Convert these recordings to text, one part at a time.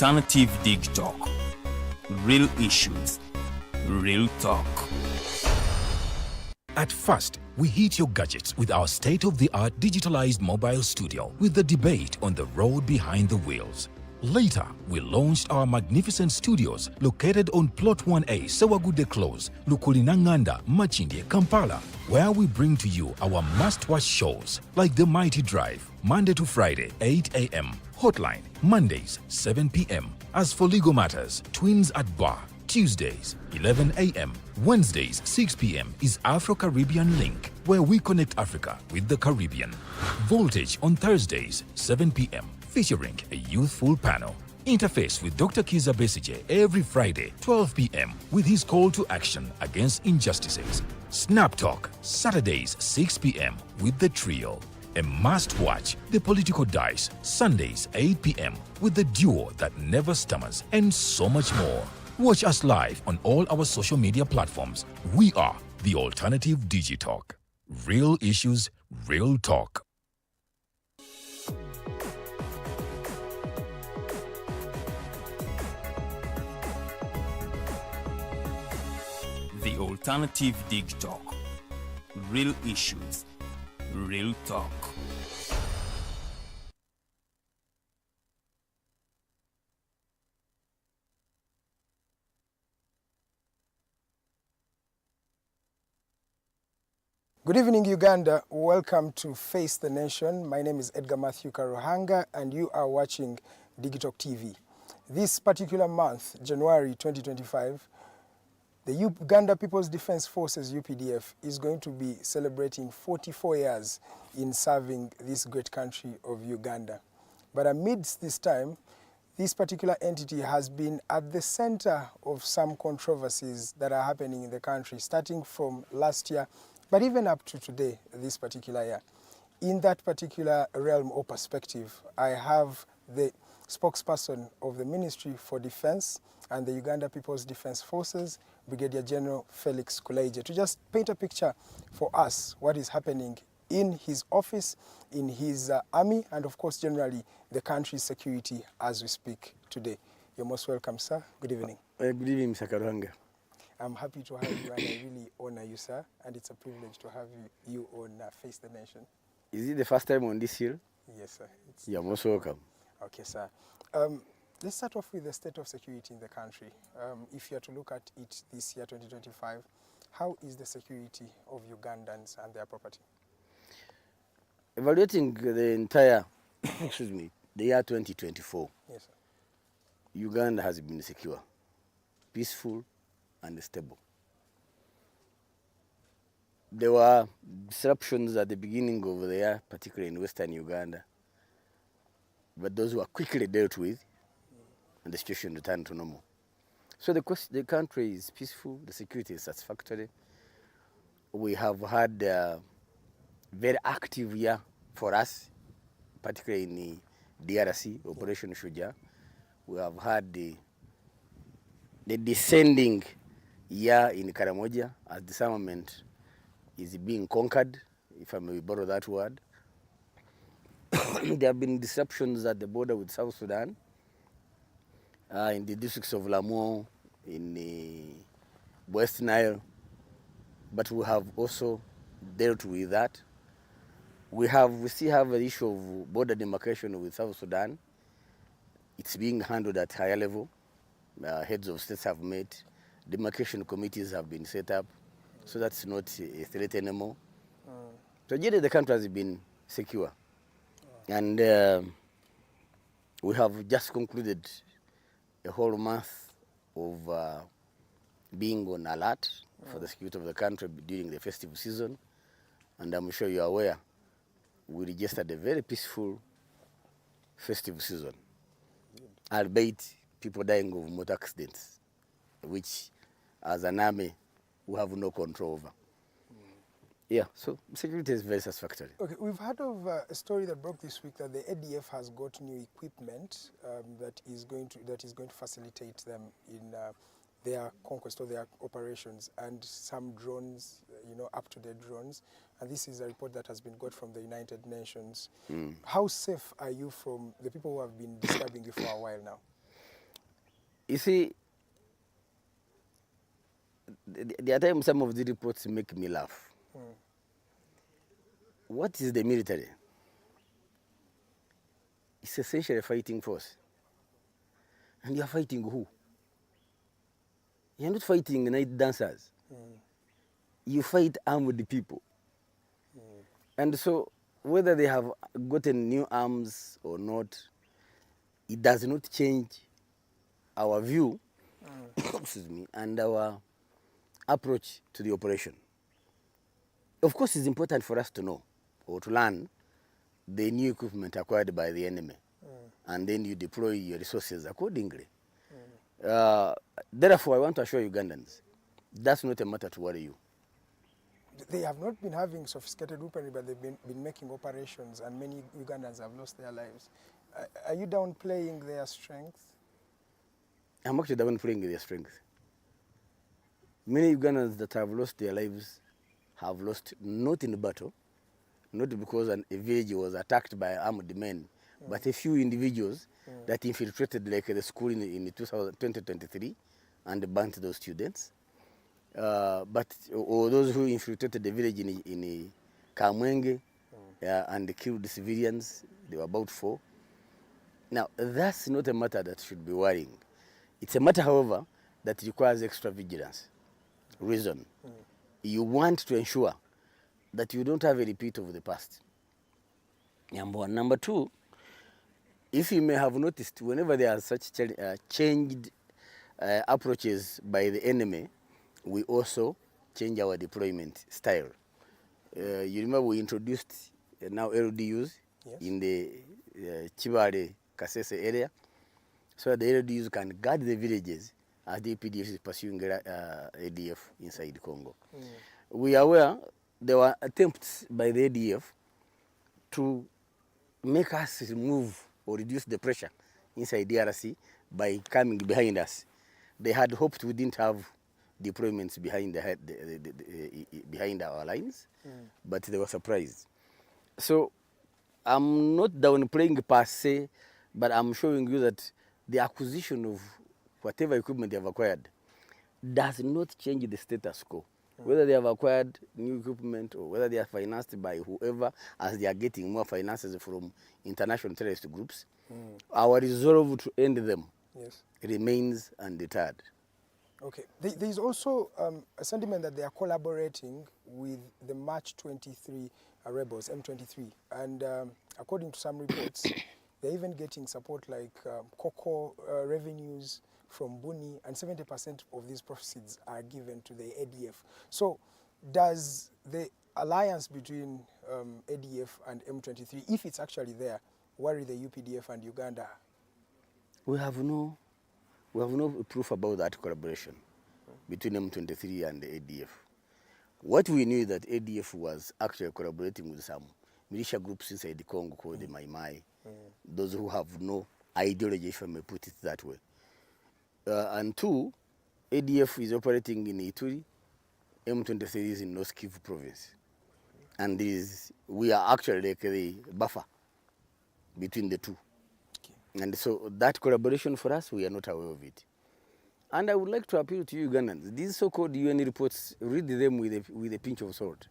Alternative Dig Talk. Real issues, real talk. At first, we hit your gadgets with our state-of-the-art digitalized mobile studio with the debate on the road behind the wheels. Later, we launched our magnificent studios located on Plot 1A, Sawagude Close, Lukulinanganda, Machindye, Kampala, where we bring to you our must-watch shows like The Mighty Drive, Monday to Friday, 8 a.m., Hotline, Mondays, 7 p.m. As for legal matters, Twins at Bar, Tuesdays, 11 a.m., Wednesdays, 6 p.m. is Afro-Caribbean Link, where we connect Africa with the Caribbean. Voltage on Thursdays, 7 p.m., featuring a youthful panel. Interface with Dr. Kiza Besije every Friday, 12 p.m. with his call to action against injustices. Snap Talk, Saturdays, 6 p.m. with the trio. A must-watch, The Political Dice, Sundays, 8 p.m. with the duo that never stammers, and so much more. Watch us live on all our social media platforms. We are the Alternative Digitalk. Real issues, real talk. The Alternative Dig Talk. Real issues, real talk. Good evening, Uganda. Welcome to Face the Nation. My name is Edgar Mathew Karuhanga, and you are watching Digitalk TV. This particular month, January 2025, the Uganda People's Defense Forces, UPDF, is going to be celebrating 44 years in serving this great country of Uganda. But amidst this time, this particular entity has been at the center of some controversies that are happening in the country, starting from last year, but even up to today, this particular year. In that particular realm or perspective, I have the spokesperson of the Ministry for Defense and the Uganda People's Defense Forces, Brigadier General Felix Kulayigye, to just paint a picture for us what is happening in his office, in his army, and of course generally the country's security as we speak today. You're most welcome, sir. Good evening. Good evening, Mr. Karuhanga. I'm happy to have you, and I really honor you, sir, and it's a privilege to have you on Face the Nation. Is it the first time on this hill? Yes, sir. You're most welcome. Okay, sir. Let's start off with the state of security in the country. If you are to look at it this year, 2025, how is the security of Ugandans and their property? Evaluating the entire, the year 2024, Yes, sir. Uganda has been secure, peaceful, and stable. There were disruptions at the beginning of the year, particularly in Western Uganda, but those were quickly dealt with, and the situation returned to normal. So the country is peaceful, the security is satisfactory. We have had a very active year for us, particularly in the DRC, Operation Shuja. We have had the descending year in Karamoja as disarmament is being conquered, if I may borrow that word. There have been disruptions at the border with South Sudan, in the districts of Lamu, in the West Nile, but we have also dealt with that. We still have the issue of border demarcation with South Sudan. It's being handled at higher level. Heads of states have met. Demarcation committees have been set up, so that's not a threat anymore. So generally the country has been secure. And we have just concluded a whole month of being on alert for the security of the country during the festive season. And I'm sure you're aware, we registered a very peaceful festive season, albeit people dying of motor accidents, which as an army we have no control over. Yeah, so security is very satisfactory. Okay, we've heard of a story that broke this week that the ADF has got new equipment that is going to facilitate them in their conquest or their operations, and some drones, up-to-date drones. And this is a report that has been got from the United Nations. How safe are you from the people who have been disturbing you for a while now? You see, there are times some of the reports make me laugh. What is the military? It's essentially a fighting force. And you are fighting who? You're not fighting night dancers. You fight armed people. And so, whether they have gotten new arms or not, it does not change our view, excuse me, and our approach to the operation. Of course, it's important for us to know or to learn the new equipment acquired by the enemy, and then you deploy your resources accordingly. Therefore, I want to assure Ugandans, that's not a matter to worry you. They have not been having sophisticated weaponry, but they've been making operations, and many Ugandans have lost their lives. Are you downplaying their strength? I'm actually downplaying their strength. Many Ugandans that have lost their lives have lost not in battle, not because a village was attacked by armed men, but a few individuals that infiltrated like the school in 2023 and burnt those students. Or those who infiltrated the village in Kamwenge and killed civilians. There were about 4. Now, that's not a matter that should be worrying. It's a matter, however, that requires extra vigilance. Reason. You want to ensure that you don't have a repeat of the past. Number one. Number two, if you may have noticed, whenever there are such changed approaches by the enemy, we also change our deployment style. You remember we introduced now LDUs in the Chibale Kasese area, so that the LDUs can guard the villages as the UPDF is pursuing ADF inside Congo. We are aware there were attempts by the ADF to make us move or reduce the pressure inside DRC by coming behind us. They had hoped we didn't have deployments behind behind our lines, but they were surprised. So I'm not downplaying per se, but I'm showing you that the acquisition of whatever equipment they have acquired does not change the status quo. Whether they have acquired new equipment or whether they are financed by whoever, as they are getting more finances from international terrorist groups, our resolve to end them remains undeterred. Okay. There is also a sentiment that they are collaborating with the March 23 rebels, M23. And according to some reports, they're even getting support like cocoa revenues from Buni, and 70% of these proceeds are given to the ADF. So does the alliance between ADF and M23, if it's actually there, worry the UPDF and Uganda? We have no proof about that collaboration between M23 and the ADF. What we knew is that ADF was actually collaborating with some militia groups inside the Congo called the Mai Mai, those who have no ideology, if I may put it that way. And 2, ADF is operating in Ituri, M23 is in North Kivu province. And we are actually like the buffer between the two. And so that collaboration for us, we are not aware of it. And I would like to appeal to you Ugandans. These so-called UN reports, read them with a pinch of salt.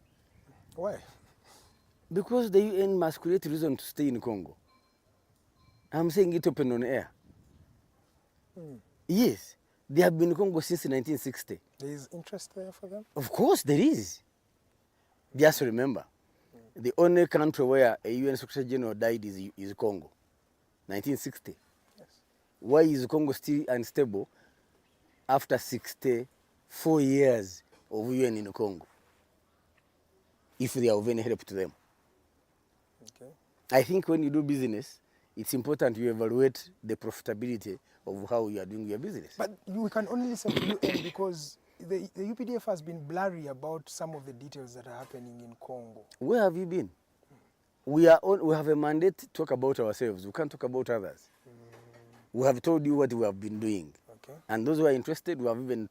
Why? Because the UN must create reason to stay in Congo. I'm saying it open on air. Yes, they have been in Congo since 1960. There is interest there for them? Of course there is. Just remember, the only country where a UN Secretary General died is Congo. 1960. Yes. Why is Congo still unstable after 64 years of UN in Congo? If they are of any help to them. Okay. I think when you do business, it's important you evaluate the profitability of how you are doing your business. But we can only listen to UN because the UPDF has been blurry about some of the details that are happening in Congo. Where have you been? We have a mandate to talk about ourselves. We can't talk about others. We have told you what we have been doing. Okay. And those who are interested, we have even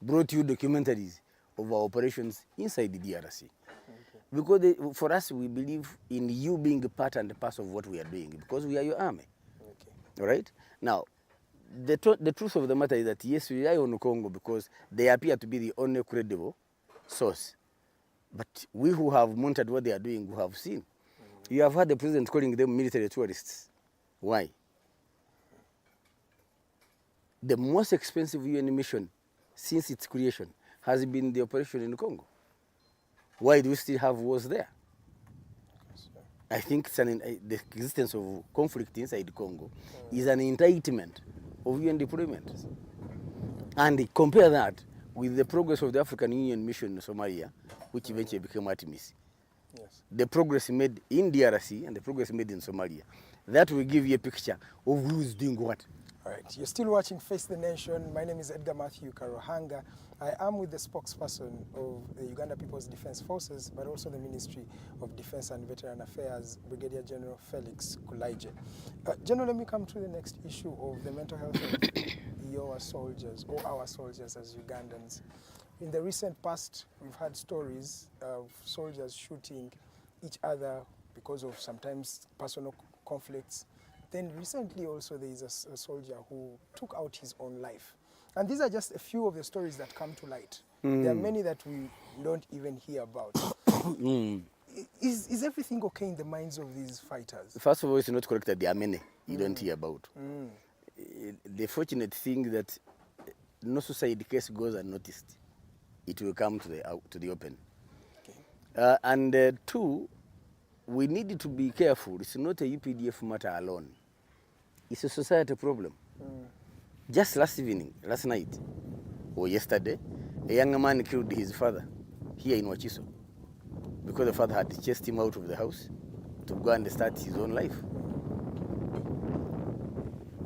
brought you documentaries of our operations inside the DRC. Okay. Because for us, we believe in you being a part and parcel of what we are doing, because we are your army. Okay. All right? Now, the truth of the matter is that yes, we rely on Congo because they appear to be the only credible source. But we who have monitored what they are doing, who have seen. You have heard the president calling them military tourists. Why? The most expensive UN mission since its creation has been the operation in Congo. Why do we still have wars there? I think it's the existence of conflict inside Congo is an indictment of UN deployment. And compare that with the progress of the African Union mission in Somalia, which eventually became Artemis. Yes. The progress made in DRC and the progress made in Somalia. That will give you a picture of who is doing what. All right, you're still watching Face the Nation. My name is Edgar Mathew Karuhanga. I am with the spokesperson of the Uganda People's Defense Forces, but also the Ministry of Defense and Veteran Affairs, Brigadier General Felix Kulayigye. General, let me come to the next issue of the mental health of your soldiers, or our soldiers as Ugandans. In the recent past, we've had stories of soldiers shooting each other because of sometimes personal conflicts. Then recently also there is a soldier who took out his own life. And these are just a few of the stories that come to light. There are many that we don't even hear about. Is everything okay in the minds of these fighters? First of all, it's not correct that there are many you don't hear about. The fortunate thing that no suicide case goes unnoticed. It will come to the open. Okay. And two, we need to be careful. It's not a UPDF matter alone. It's a society problem. Just last night, or yesterday, a young man killed his father here in Wachiso because the father had chased him out of the house to go and start his own life.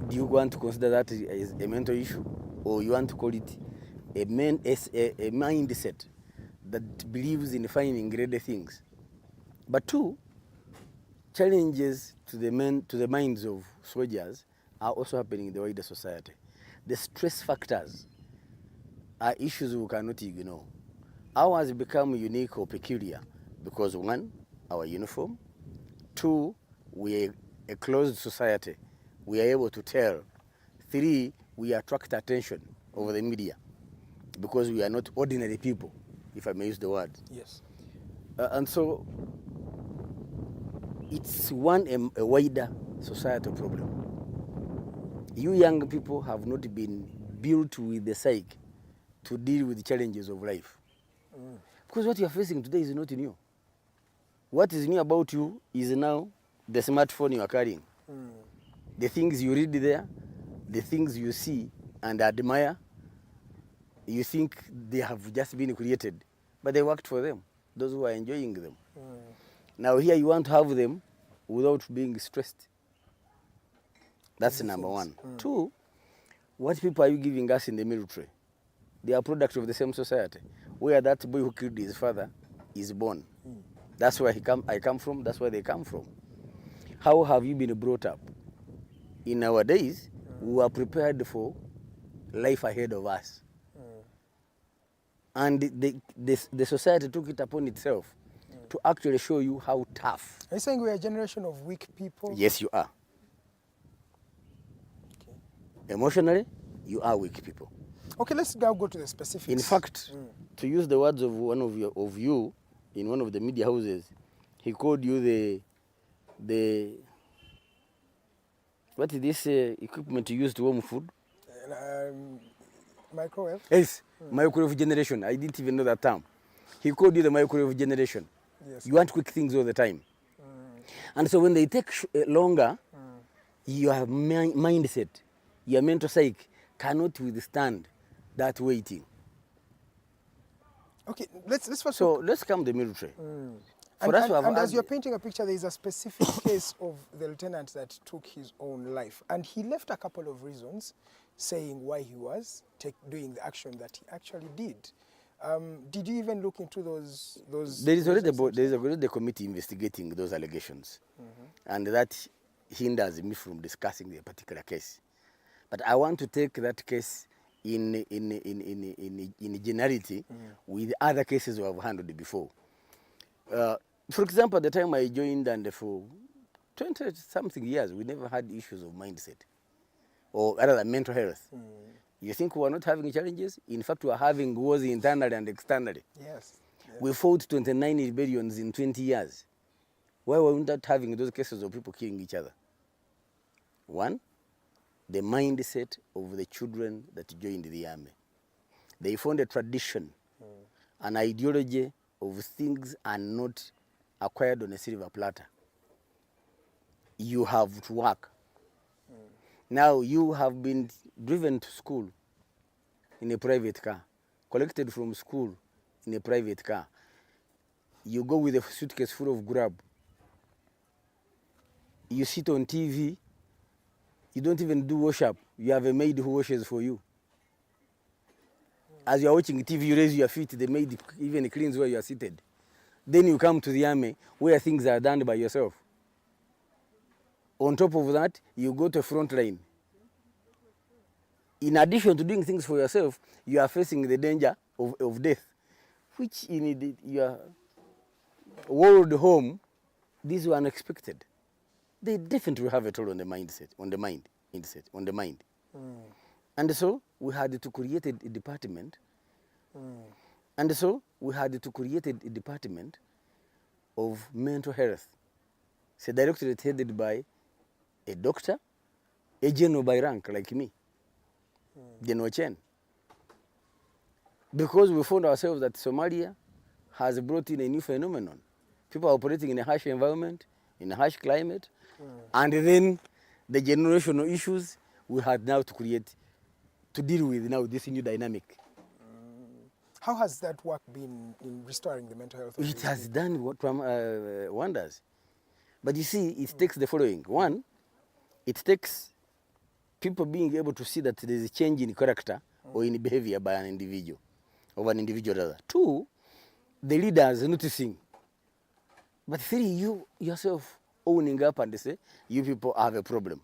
Do you want to consider that as a mental issue, or you want to call it a mindset that believes in finding greater things? But two, challenges to the minds of soldiers are also happening in the wider society. The stress factors are issues we cannot ignore. Ours become unique or peculiar because one, our uniform. Two, we are a closed society. We are able to tell. Three, we attract attention over the media because we are not ordinary people, if I may use the word. Yes. And so it's a wider societal problem. You young people have not been built with the psyche to deal with the challenges of life. Because what you are facing today is not new. What is new about you is now the smartphone you are carrying. The things you read there, the things you see and admire, you think they have just been created, but they worked for them, those who are enjoying them. Now here you want to have them without being stressed. That's number one. Two, what people are you giving us in the military? They are product of the same society, where that boy who killed his father is born. That's where I come from, that's where they come from. How have you been brought up? In our days, we were prepared for life ahead of us. And the society took it upon itself to actually show you how tough. Are you saying we are a generation of weak people? Yes, you are. Okay. Emotionally, you are weak people. Okay, let's now go to the specifics. In fact, to use the words of one of you in one of the media houses, he called you the what is this equipment you use to warm food? Microwave? Yes, microwave generation. I didn't even know that term. He called you the microwave generation. Yes. You want quick things all the time. And so when they take longer, your mindset, your mental psyche cannot withstand that waiting. Okay, let's first. So let's come to the military. And as you're painting a picture, there is a specific case of the lieutenant that took his own life. And he left a couple of reasons saying why he was doing the action that he actually did. Did you even look into those? There is already a committee investigating those allegations. And that hinders me from discussing the particular case. But I want to take that case in generality with other cases we have handled before. For example, at the time I joined, and for 20-something years, we never had issues of mindset. or rather mental health. You think we are not having challenges? In fact, we are having wars internally and externally. Yes. We fought 29 rebellions in 20 years. Why were we not having those cases of people killing each other? One, the mindset of the children that joined the army. They found a tradition, an ideology of things are not acquired on a silver platter. You have to work. Now you have been driven to school in a private car, collected from school in a private car. You go with a suitcase full of grub. You sit on TV. You don't even do wash up. You have a maid who washes for you. As you are watching TV, you raise your feet. The maid even cleans where you are seated. Then you come to the army where things are done by yourself. On top of that, you go to front line. In addition to doing things for yourself, you are facing the danger of death, which in your world home, these were unexpected. They definitely have a toll on the mindset, on the mind. And so we had to create a department. And so we had to create a department of mental health. It's a directorate headed by a doctor, a general by rank like me, General Chen. Because we found ourselves that Somalia has brought in a new phenomenon. People are operating in a harsh environment, in a harsh climate, and then the generational issues we had now to create, to deal with now this new dynamic. How has that work been in restoring the mental health of It these has people? done wonders. But you see, it takes the following. One, it takes people being able to see that there is a change in character or in behavior by an individual, of an individual rather. Two, the leaders noticing. But three, you yourself owning up and say, you people have a problem.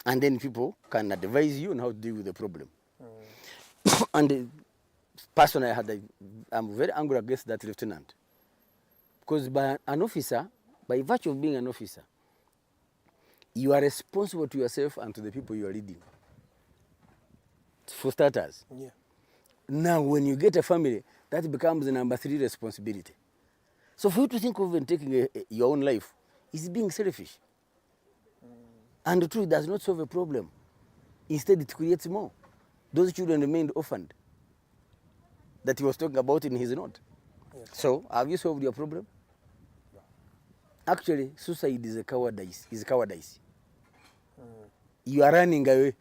And then people can advise you on how to deal with the problem. And personally, I'm very angry against that lieutenant. Because by an officer, by virtue of being an officer, you are responsible to yourself and to the people you are leading. For starters. Yeah. Now, when you get a family, that becomes the number 3 responsibility. So for you to think of even taking your own life is being selfish. And the truth does not solve a problem. Instead, it creates more. Those children remained orphaned that he was talking about in his note. Yes. So, have you solved your problem? No. Actually, suicide is a cowardice. You are running away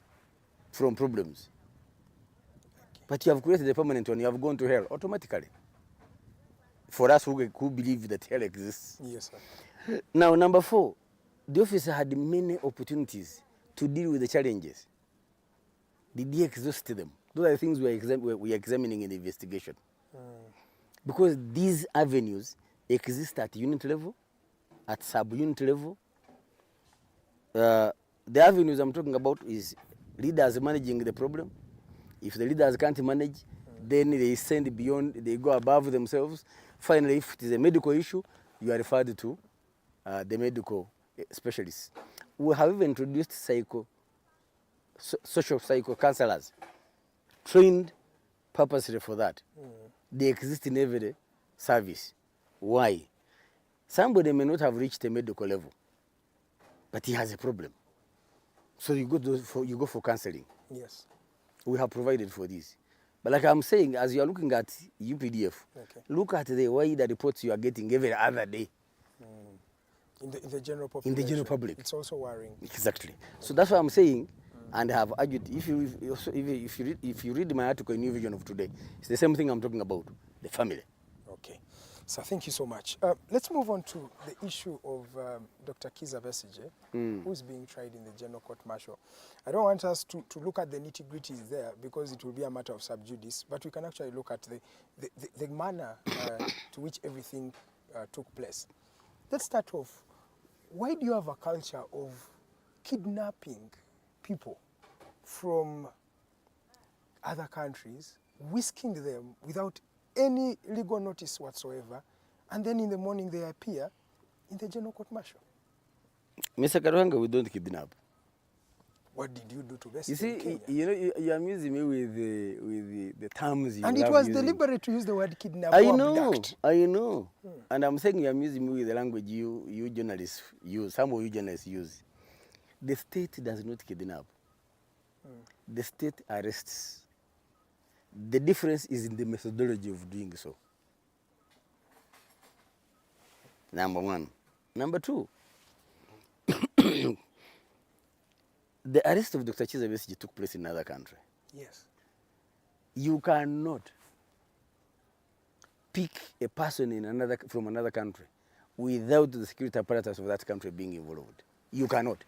from problems. Okay. But you have created a permanent one. You have gone to hell automatically. For us who believe that hell exists. Yes, sir. Now, number 4, the officer had many opportunities to deal with the challenges. Did he exhaust them? Those are the things we are examining in the investigation. Because these avenues exist at unit level, at sub-unit level. The avenues I'm talking about is leaders managing the problem. If the leaders can't manage, then they send beyond, they go above themselves. Finally, if it is a medical issue, you are referred to the medical specialists. We have even introduced social psycho counselors, trained purposely for that. They exist in every service. Why? Somebody may not have reached a medical level, but he has a problem. So you go for counseling. Yes. We have provided for this. But like I'm saying, as you are looking at UPDF, Okay. look at the wider reports you are getting every other day. In the general population. In the general public. It's also worrying. Exactly. So that's what I'm saying, and I have argued. If you read my article in New Vision of today, it's the same thing I'm talking about, the family. Okay. So thank you so much. Let's move on to the issue of Dr. Kizza Besigye, who is being tried in the General Court Martial. I don't want us to look at the nitty-gritties there because it will be a matter of sub judice, but we can actually look at the manner to which everything took place. Let's start off. Why do you have a culture of kidnapping people from other countries, whisking them without any legal notice whatsoever, and then in the morning they appear in the General Court Martial? Mr. Karuhanga, we don't kidnap. What did you do to best You see, Kenya? you know, you amusing me with the terms you And it love was using. deliberate to use the word kidnap I or know, abduct. I know. And I'm saying you're amusing me with the language you journalists use, some of you journalists use. The state does not kidnap. The state arrests. The difference is in the methodology of doing so. Number one. Number two, the arrest of Dr. Chiza Besigye took place in another country. Yes. You cannot pick a person from another country without the security apparatus of that country being involved. You cannot.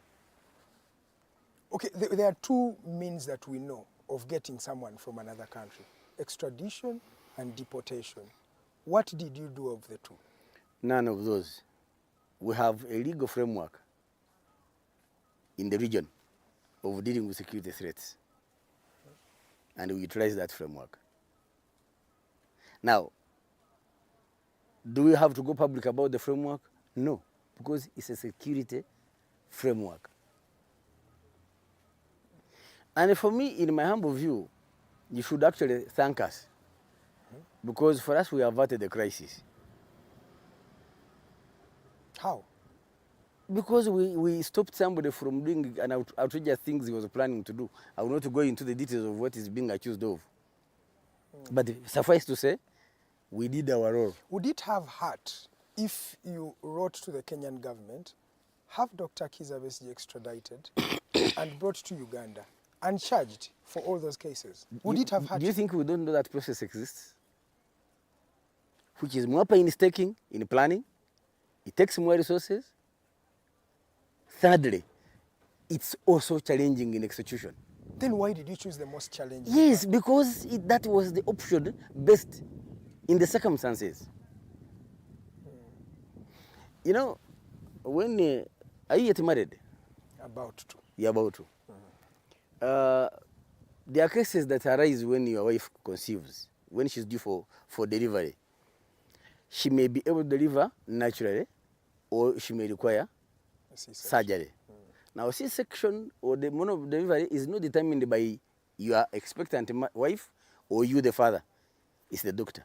Okay, there are two means that we know of getting someone from another country: extradition and deportation. What did you do of the two? None of those. We have a legal framework in the region of dealing with security threats, and we utilize that framework. Now, do we have to go public about the framework? No, because it's a security framework. And for me, in my humble view, you should actually thank us, because for us, we averted the crisis. How? Because we stopped somebody from doing an outrageous things he was planning to do. I will not go into the details of what he's being accused of. But suffice to say, we did our role. Would it have hurt if you wrote to the Kenyan government, have Dr. Kizza Besigye extradited and brought to Uganda and charged for all those cases? Would it have hurt? Do you think we don't know that process exists? Which is more painstaking in planning, it takes more resources. Thirdly, it's also challenging in execution. Then why did you choose the most challenging? Yes, because that was the option best in the circumstances. You know, when are you yet married? About to. You're about to. There are cases that arise when your wife conceives, when she's due for delivery. She may be able to deliver naturally, or she may require surgery. Now, C-section or the mode of delivery is not determined by your expectant wife or you, the father. It's the doctor.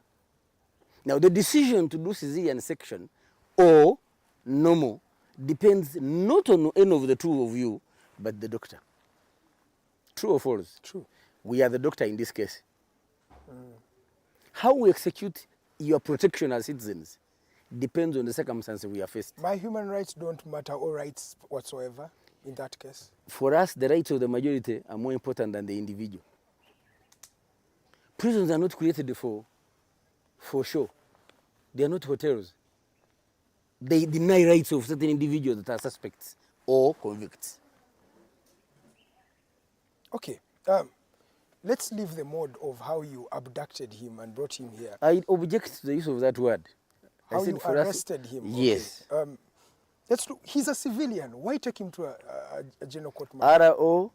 Now, the decision to do cesarean section or normal depends not on any of the two of you, but the doctor. True or false? True. We are the doctor in this case. How we execute your protection as citizens depends on the circumstances we are faced. My human rights don't matter, or rights whatsoever in that case? For us, the rights of the majority are more important than the individual. Prisons are not created for show. They are not hotels. They deny rights of certain individuals that are suspects or convicts. Okay. Let's leave the mode of how you abducted him and brought him here. I object to the use of that word. I How said you for us- arrested him. Yes. Okay. Let's look. He's a civilian. Why take him to a general court martial? RO,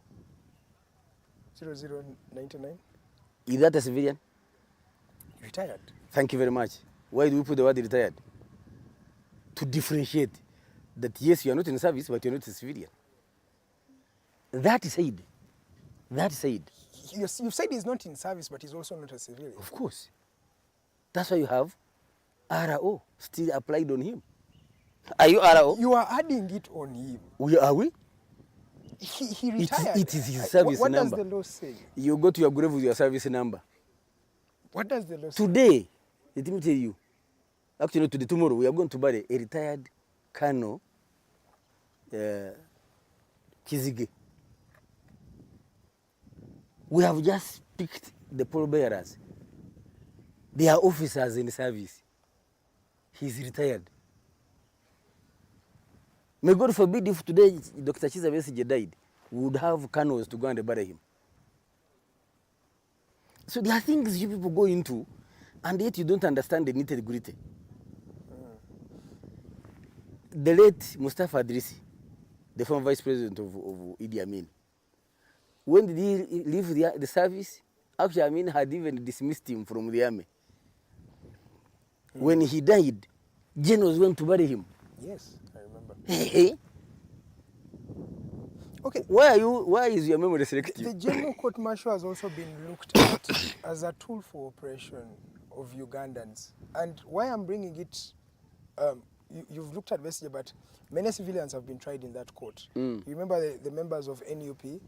0099? is that a civilian? Retired. Thank you very much. Why do we put the word retired? To differentiate that yes, you are not in service, but you are not a civilian. That said, You've said he's not in service, but he's also not a civilian. of course, that's why you have RO still applied on him. Are you RO? You are adding it on him. Are we? He retired. It is his service what number. What does the law say? You go to your grave with your service number. What does the law say? Today, let me tell you, actually today, tomorrow, we are going to bury a retired Colonel Kizige. We have just picked the pallbearers. They are officers in service. He's retired. May God forbid if today Dr. Kizza Besigye died, we would have colonels to go and bury him. So there are things you people go into, and yet you don't understand the nitty-gritty. The late Mustafa Adrisi, the former vice president of Idi Amin, when did he leave the service? Actually, Amin had even dismissed him from the army. When he died, generals went to bury him. Yes, I remember. Okay. Why is your memory selective? The general court martial has also been looked at as a tool for oppression of Ugandans. And why I'm bringing it, you've looked at Vestige, but many civilians have been tried in that court. You remember the members of NUP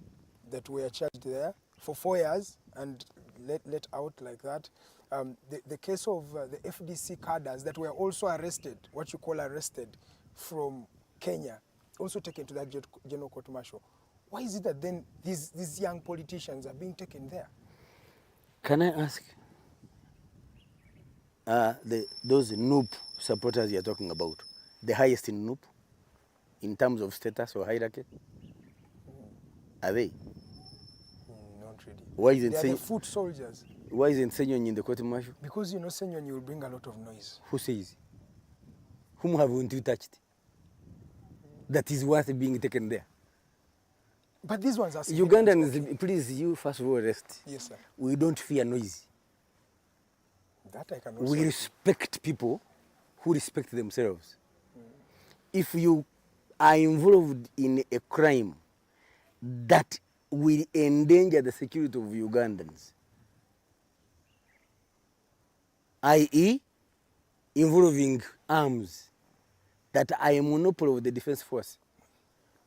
that were charged there for 4 years and let out like that. The case of the FDC cadres that were also arrested, what you call arrested, from Kenya, also taken to that general court martial. Why is it that then these young politicians are being taken there? Can I ask, those NUP supporters you're talking about, the highest in NUP, in terms of status or hierarchy? Are they? Not really. Why isn't They are say, the foot soldiers. why isn't Senyonyi in the court martial? Because you know Senyonyi will bring a lot of noise. Who says? Whom haven't you touched? That is worth being taken there. But these ones are Ugandans, please, you first of all rest. Yes, sir. We don't fear noise. That I can also. We respect people who respect themselves. If you are involved in a crime that will endanger the security of Ugandans, i.e. involving arms that are a monopoly of the defense force,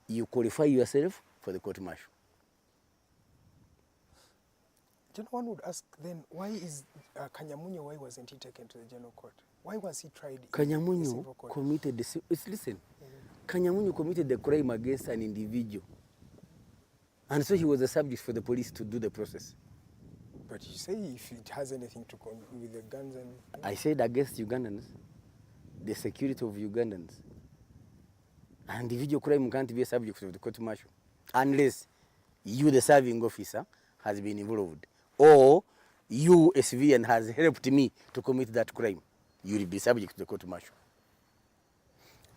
you qualify yourself for the court martial. You know, one would ask then, why is Kanyamunyo, why wasn't he taken to the general court? Why was he tried in the Kanyamunyo civil court? committed listen. Kanyamunyo committed the crime against an individual. And so he was a subject for the police to do the process. But you say if it has anything to do with the guns and... I said against Ugandans, the security of Ugandans. An individual crime can't be a subject of the court martial unless you, the serving officer, has been involved. Or you, a civilian, has helped me to commit that crime. You will be subject to the court martial.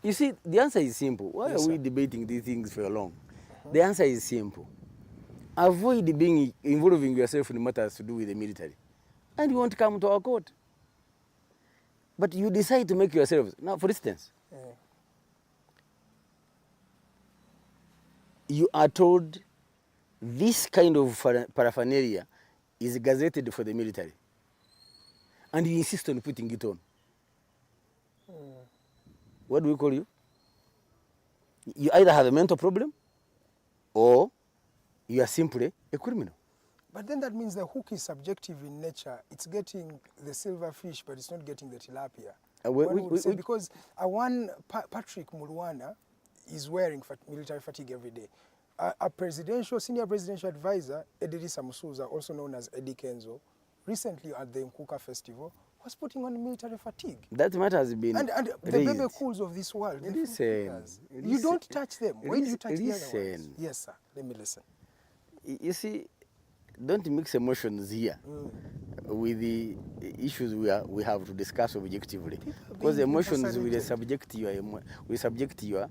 You see, the answer is simple. Why Yes, are we sir. debating these things for long? The answer is simple. Avoid involving yourself in matters to do with the military, and you won't come to our court. But you decide to make yourselves. Now, for instance, you are told this kind of paraphernalia is gazetted for the military, and you insist on putting it on. What do we call you? You either have a mental problem or you are simply a criminal. But then that means the hook is subjective in nature. It's getting the silverfish, but it's not getting the tilapia. One would say because Patrick Mulwana is wearing military fatigue every day. A senior presidential advisor, Edirisa Musuza, also known as Eddie Kenzo, recently at the Nkuka Festival, was putting on military fatigue. That matter has been and the baby cools of this world. You don't touch them. Why do you touch the other ones? Yes, sir. Let me listen. You see, don't mix emotions here with the issues we have to discuss objectively. Because emotions will subject your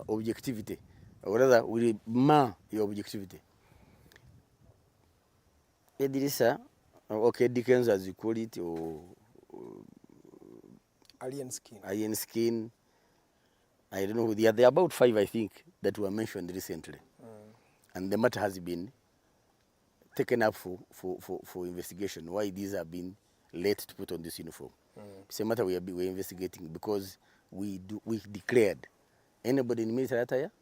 objectivity, or rather will mar your objectivity. Edirisa, okay, Dickens as you call it, or alien skin. Alien skin. I don't know who there are about 5, I think, that were mentioned recently. And the matter has been taken up for investigation. Why these have been late to put on this uniform. It's a matter we're investigating because we declared anybody in military attire.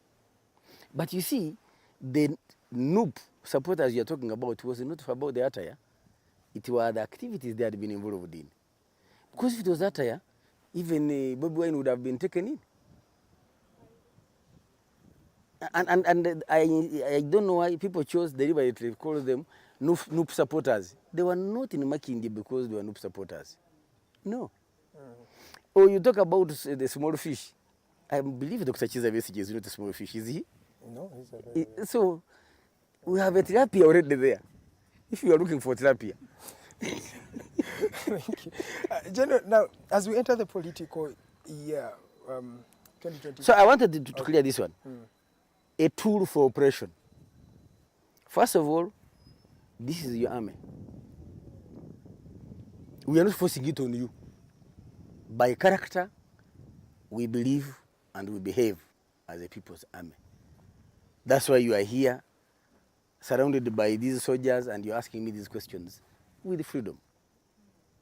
But you see, the noob supporters you're talking about was not about the attire. It were the activities they had been involved in. Because if it was attire, even Bobby Wine would have been taken in. And I don't know why people chose deliberately to call them noob supporters. They were not in Makindi because they were noob supporters. No. Or you talk about the small fish. I believe Dr. Chiza Besigye is not a small fish, is he? No, he's a very... So, we have a tilapia already there. If you are looking for tilapia. Thank you. General, now, as we enter the political year, 2020... So I wanted to clear this one. A tool for oppression. First of all, this is your army. We are not forcing it on you. By character, we believe and we behave as a people's army. That's why you are here, surrounded by these soldiers, and you're asking me these questions with freedom.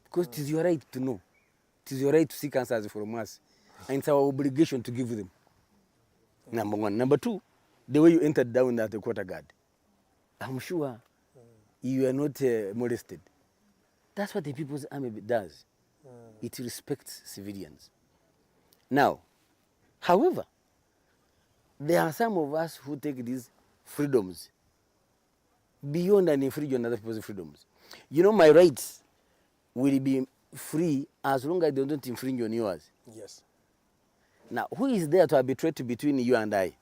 Because it is your right to know. It is your right to seek answers from us. And it's our obligation to give them. Number one. Number two, the way you entered down at the quarter guard. I'm sure you are not molested. That's what the People's Army does. It respects civilians. Now, however, there are some of us who take these freedoms beyond and infringe on other people's freedoms. You know, my rights will be free as long as they don't infringe on yours. Yes. Now, who is there to arbitrate between you and I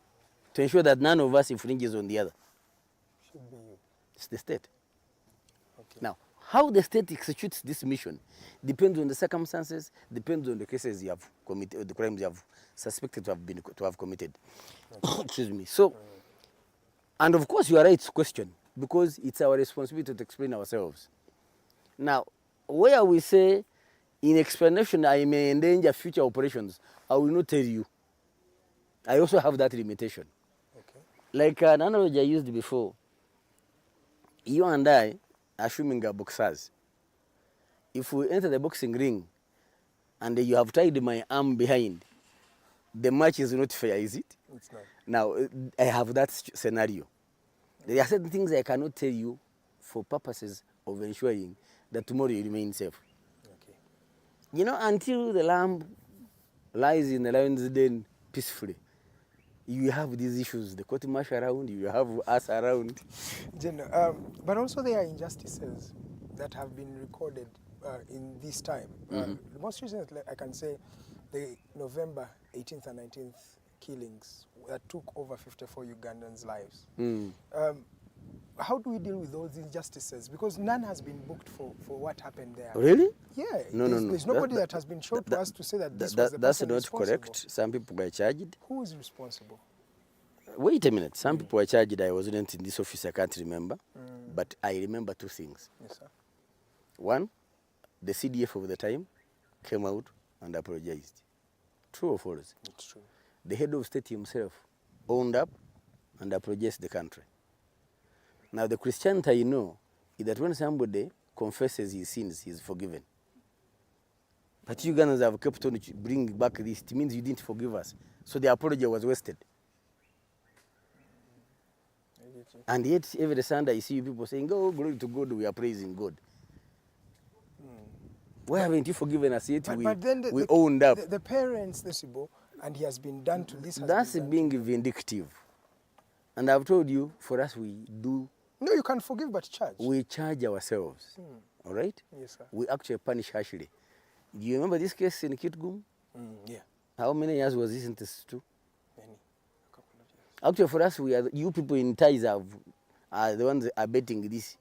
to ensure that none of us infringes on the other? Should be you. It's the state. Okay. Now, how the state executes this mission depends on the circumstances, depends on the cases you have committed, or the crimes you have suspected to have committed. Okay. Excuse me. So, and of course, you are right to question, because it's our responsibility to explain ourselves. Now, where we say, in explanation, I may endanger future operations, I will not tell you. I also have that limitation. Okay. Like an analogy I used before, you and I, assuming are boxers, if we enter the boxing ring and you have tied my arm behind, the match is not fair, is it? It's not. Now, I have that scenario. There are certain things I cannot tell you for purposes of ensuring that tomorrow you remain safe. Okay. You know, until the lamb lies in the lion's den peacefully, you have these issues, the court martial around, you have us around. But also there are injustices that have been recorded in this time. The most recent, I can say, the November 18th and 19th killings that took over 54 Ugandans' lives. How do we deal with those injustices? Because none has been booked for what happened there. Really? Yeah. No. There's nobody that has been shown to us to say that this was the person That's not responsible. correct. Some people were charged. Who is responsible? Wait a minute. Some people were charged. I wasn't in this office. I can't remember. But I remember two things. Yes, sir. One, the CDF of the time came out and apologized. True or false? It's true. The head of state himself owned up and apologized to the country. Now, the Christianity I know is that when somebody confesses his sins, he is forgiven. But you Ugandans have kept on bringing back this. It means you didn't forgive us. So the apology was wasted. And yet, every Sunday, I see people saying, oh, glory to God, we are praising God. Why haven't you forgiven us yet? But then we owned up. The parents, and he has been done to this. That's being vindictive. And I've told you, for us, we do. No, you can forgive but charge. We charge ourselves. All right? Yes, sir. We actually punish harshly. Do you remember this case in Kitgum? Yeah. How many years was this sentenced to? Many. A couple of years. Actually, for us, we are you people in ties are the ones abetting this.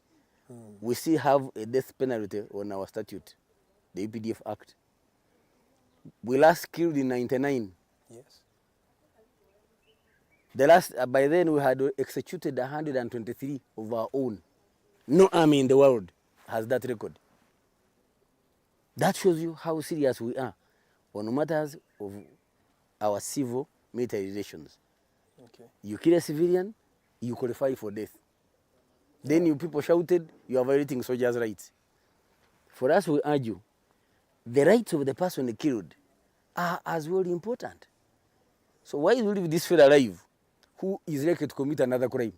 We still have a death penalty on our statute, the UPDF Act. We last killed in 99. Yes. The last, by then we had executed 123 of our own. No army in the world has that record. That shows you how serious we are on matters of our civil military relations. Okay. You kill a civilian, you qualify for death. Then you people shouted, you are violating soldiers' rights. For us, we argue, the rights of the person killed are as well important. So why do we leave this fellow alive who is likely to commit another crime?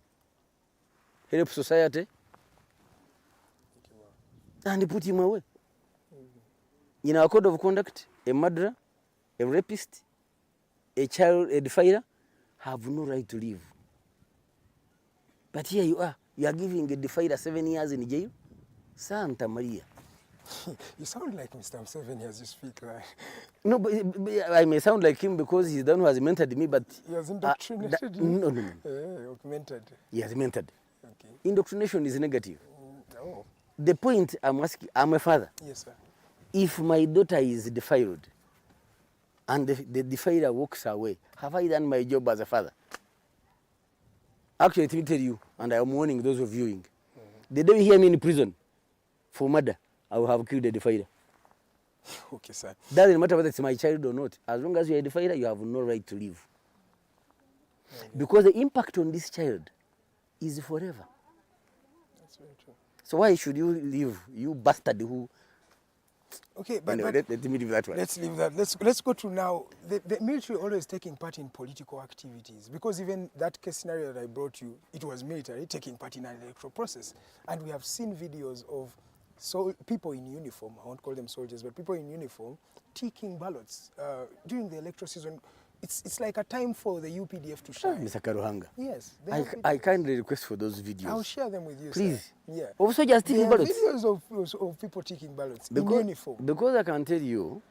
Help society and put him away. In our code of conduct, a murderer, a rapist, a child, a defiler have no right to live. But here you are giving a defiler 7 years in jail? Santa Maria. You sound like Mr. Museveni as you speak, right? No, but I may sound like him because he's the one who has mentored me, but... He has indoctrinated you? No. Augmented. He has mentored. Okay. Indoctrination is negative. Oh. The point I'm asking, I'm a father. Yes, sir. If my daughter is defiled and the defiler walks away, have I done my job as a father? Actually, let me tell you, and I am warning those of viewing, the day you hear me in prison for murder, I will have killed the defiler. Okay, sir. Doesn't matter whether it's my child or not. As long as you are a defiler, you have no right to live. Because the impact on this child is forever. That's very true. So why should you leave, you bastard who... Okay, but, Anyway, let me leave that one. let's leave that. Let's go to now. The military always taking part in political activities, because even that case scenario that I brought you, it was military taking part in an electoral process, and we have seen videos of people in uniform. I won't call them soldiers, but people in uniform taking ballots during the electoral season. It's like a time for the UPDF to shine. Mr. Karuhanga. Yes, I kindly request for those videos. I'll share them with you, Please. sir. Yeah. Also just taking ballots. Videos of people taking ballots in uniform. Because I can tell you,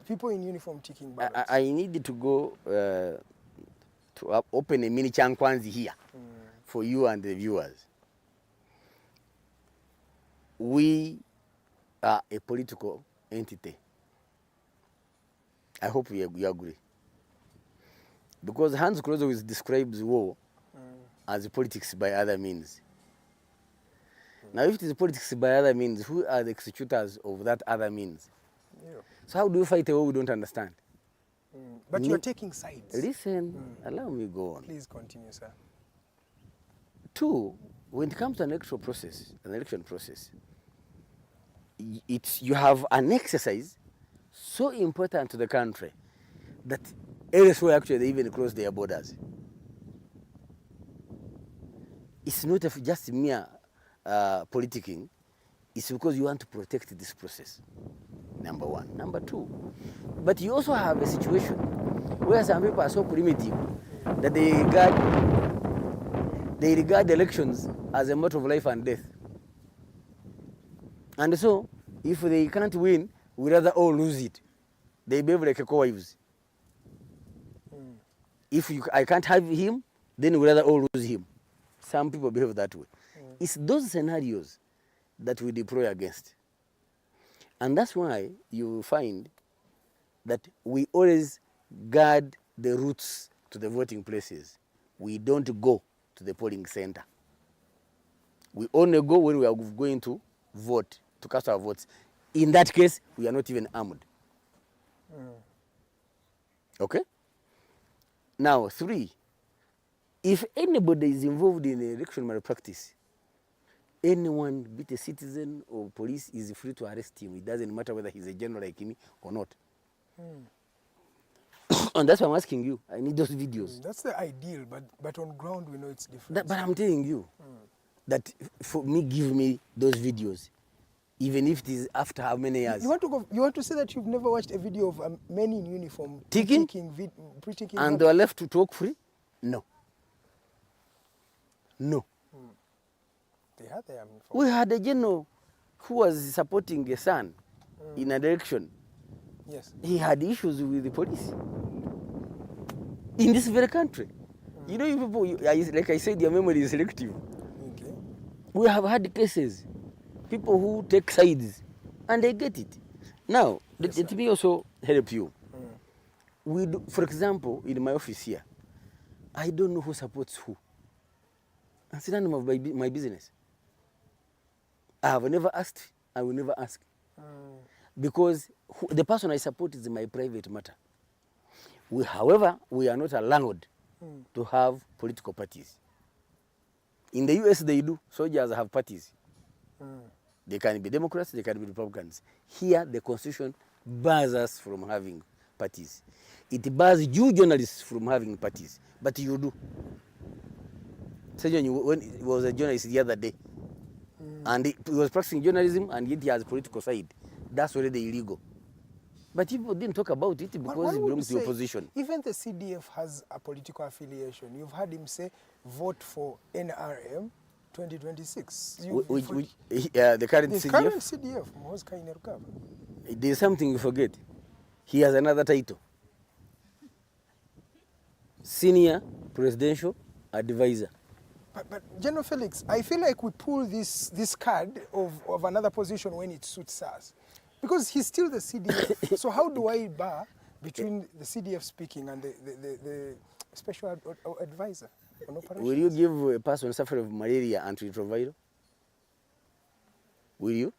People in uniform taking ballots. I needed to go to open a mini chankwanzi here for you and the viewers. We are a political entity. I hope you agree. Because Hans Clausewitz describes war as politics by other means. Now, if it is politics by other means, who are the executors of that other means? Yeah. So how do you fight a war we don't understand? But you're taking sides. Listen, allow me go on. Please continue, sir. Two, when it comes to an election process, you have an exercise so important to the country that elsewhere actually they even close their borders. It's not just mere politicking. It's because you want to protect this process, number one. Number two, but you also have a situation where some people are so primitive that they regard elections as a matter of life and death. And so, if they can't win, we'd rather all lose it. They behave like co-wives. If I can't have him, then we'd rather all lose him. Some people behave that way. It's those scenarios that we deploy against. And that's why you find that we always guard the routes to the voting places. We don't go to the polling center. We only go when we are going to vote, to cast our votes. In that case, we are not even armed. Okay? Now, three, if anybody is involved in election malpractice, anyone, be it a citizen or police, is free to arrest him. It doesn't matter whether he's a general like me or not. And that's why I'm asking you. I need those videos. That's the ideal, but on ground we know it's different. But I'm telling you that for me, give me those videos, even if it is after how many years. You want to say that you've never watched a video of men in uniform Taking? And they are left to talk free? No. No. They had their uniform. We had a general who was supporting a son in an election. Yes. He had issues with the police in this very country. You know, you people, like I said, your memory is selective. Okay. We have had cases, people who take sides, and they get it. Now, let me also help you. We do, for example, in my office here, I don't know who supports who. It's none of my business. I have never asked, I will never ask. Because the person I support is my private matter. However, we are not allowed to have political parties. In the US, they do. Soldiers have parties. They can be Democrats, they can be Republicans. Here, the Constitution bars us from having parties. It bars you journalists from having parties, but you do. Sergeant was a journalist the other day, and he was practicing journalism, and yet he has a political side. That's already illegal. But people didn't talk about it because it belongs to the opposition. Even the CDF has a political affiliation. You've heard him say, vote for NRM 2026. The current CDF? The current CDF, Moses Kainerukaba. There's something you forget. He has another title. Senior Presidential Advisor. But General Felix, I feel like we pull this card of another position when it suits us. Because he's still the CDF. So how do I bar between the CDF speaking and the special advisor on operations? Will you give a person suffering of malaria antiretroviral? Will you?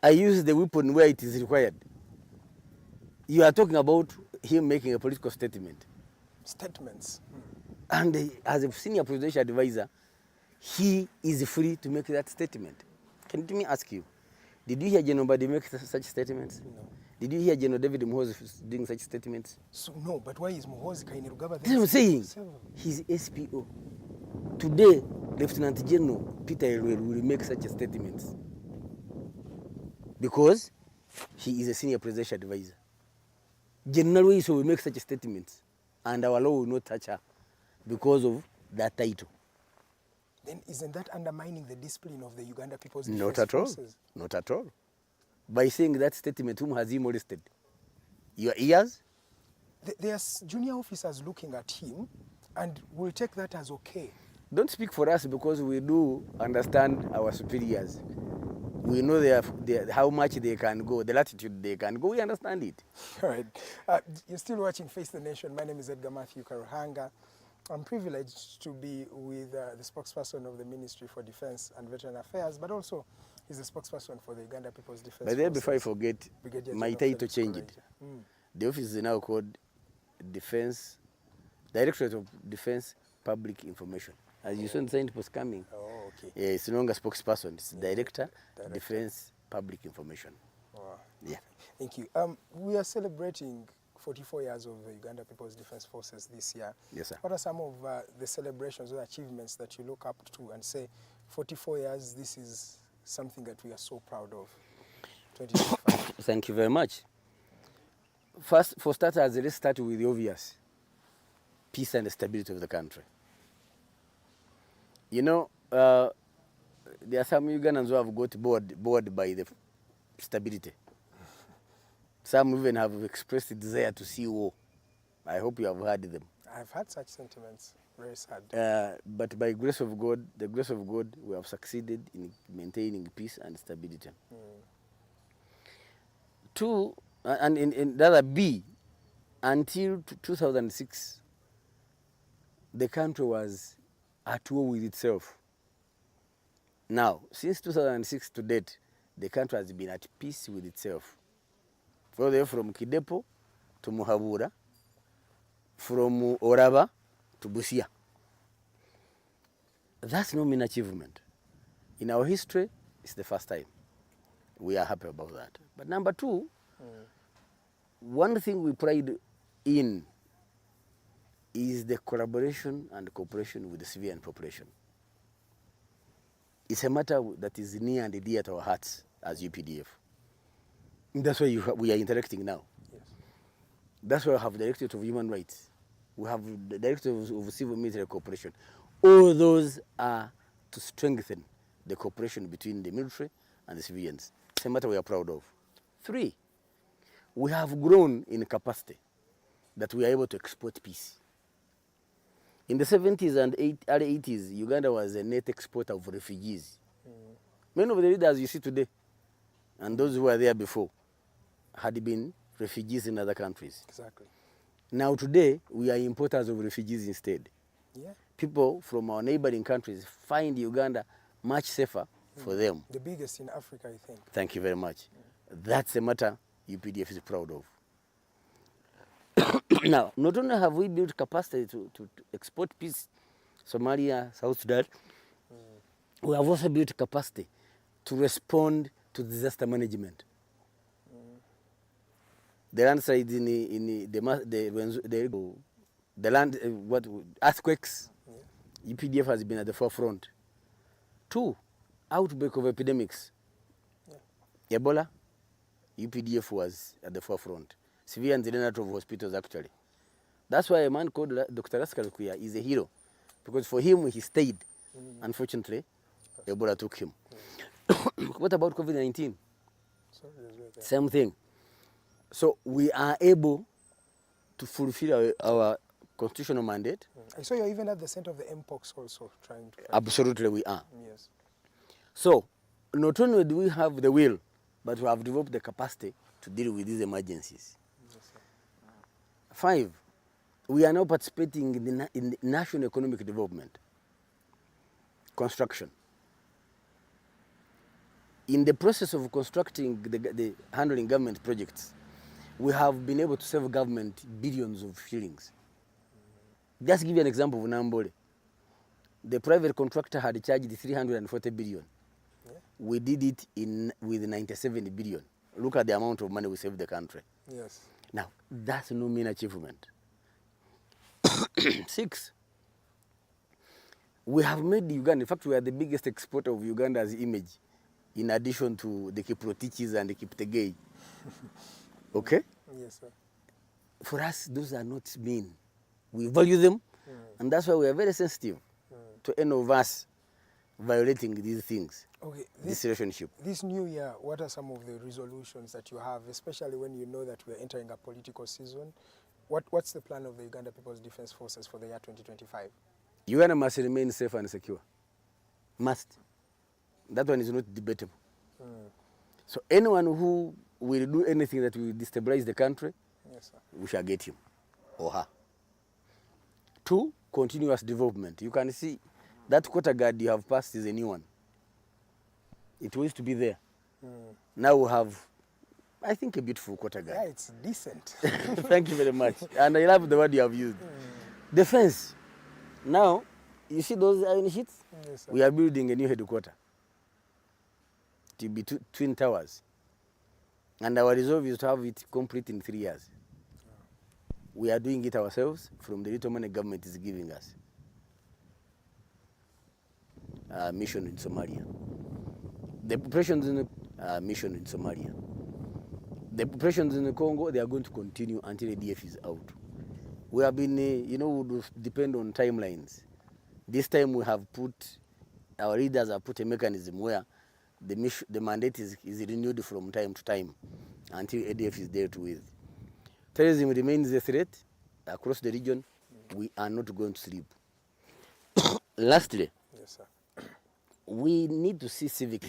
I use the weapon where it is required. You are talking about him making a political statement. Statements. And as a senior presidential advisor, he is free to make that statement. Can let me ask you, did you hear General Badi make such statements? No. Did you hear General David Muhoozi doing such statements? So no, but why is Muhoozi Kainerugaba? That's what I'm saying. He's SPO. Today, Lieutenant General Peter Elwell will make such a statement because he is a senior presidential advisor. General Wiso will make such a statement, and our law will not touch her because of that title. Then isn't that undermining the discipline of the Uganda People's Not Defense at all. Forces? Not at all. By saying that statement, whom has he molested? Your ears? There's junior officers looking at him, and we'll take that as okay. Don't speak for us because we do understand our superiors. We know how much they can go, the latitude they can go. We understand it. All right. You're still watching Face the Nation. My name is Edgar Mathew Karuhanga. I'm privileged to be with the spokesperson of the Ministry for Defense and Veteran Affairs, but also he's the spokesperson for the Uganda People's Defense But then Forces. before I forget, Brigadier my General title Felix changed. Kulayigye. The office is now called Directorate of Defense Public Information. As you saw in the signpost coming, Oh, okay. it's no longer spokesperson, it's Director, Defense Public Information. Wow. Yeah. Thank you. We are celebrating 44 years of the Uganda People's Defense Forces this year. Yes, sir. What are some of the celebrations or achievements that you look up to and say, 44 years, this is something that we are so proud of? 2025. Thank you very much. First, for starters, let's start with the obvious. Peace and stability of the country. You know, there are some Ugandans who have got bored by the stability. Some even have expressed a desire to see war. I hope you have heard them. I've had such sentiments. Very sad. But by grace of God, the grace of God, we have succeeded in maintaining peace and stability. Two, and in the other B, until 2006, the country was at war with itself. Now, since 2006 to date, the country has been at peace with itself. Whether from Kidepo to Muhabura, from Oraba to Busia. That's no mean achievement. In our history, it's the first time. We are happy about that. But number two, one thing we pride in is the collaboration and cooperation with the civilian population. It's a matter that is near and dear to our hearts as UPDF. That's why we are interacting now. Yes. That's why we have the Directorate of Human Rights. We have the Directorate of Civil Military Cooperation. All those are to strengthen the cooperation between the military and the civilians. It's a matter we are proud of. Three, we have grown in capacity that we are able to export peace. In the 70s and early 80s, Uganda was a net exporter of refugees. Many of the leaders you see today, and those who were there before, had been refugees in other countries. Exactly. Now today, we are importers of refugees instead. Yeah. People from our neighboring countries find Uganda much safer for them. The biggest in Africa, I think. Thank you very much. That's a matter UPDF is proud of. Now, not only have we built capacity to export peace, Somalia, South Sudan, we have also built capacity to respond to disaster management. The landslides in the land, earthquakes, UPDF has been at the forefront. Two, outbreak of epidemics. Ebola, UPDF was at the forefront. Civilians in and out of hospitals, actually. That's why a man called Dr. Raskalukuya is a hero. Because for him, he stayed. Unfortunately, Ebola took him. What about COVID-19? Same thing. So we are able to fulfill our constitutional mandate. I saw you're even at the center of the MPOX also trying to... Absolutely, we are. Yes. So, not only do we have the will, but we have developed the capacity to deal with these emergencies. Yes, sir. 5, we are now participating in the national economic development, construction. In the process of constructing the handling government projects, we have been able to save government billions of shillings. Just give you an example of Nambole. The private contractor had charged 340 billion. Yeah. We did it with 97 billion. Look at the amount of money we saved the country. Yes. Now, that's no mean achievement. 6, we have made Uganda, in fact, we are the biggest exporter of Uganda's image, in addition to the Kiprotichis and the Kiptegei. Okay? Yes, sir. For us, those are not mean. We value them, and that's why we are very sensitive to any of us violating these things, okay, this relationship. This new year, what are some of the resolutions that you have, especially when you know that we are entering a political season? What's the plan of the Uganda People's Defense Forces for the year 2025? Uganda must remain safe and secure. Must. That one is not debatable. So anyone who will do anything that will destabilize the country, yes, sir, we shall get him or her. 2, continuous development. You can see that quarter guard you have passed is a new one. It used to be there. Now we have, I think, a beautiful quarter guard. Yeah, it's decent. Thank you very much. And I love the word you have used. Defense. Now, you see those iron sheets? Yes, sir. We are building a new headquarter. It will be twin towers. And our resolve is to have it complete in 3 years. We are doing it ourselves from the little money government is giving us. Mission in Somalia. The operations in the mission in Somalia. The operations in the Congo, they are going to continue until the DF is out. We have been, we depend on timelines. This time we have our leaders have put a mechanism where the mandate is renewed from time to time until ADF is dealt with. Terrorism remains a threat across the region. We are not going to sleep. Lastly, yes, sir, we need to see civic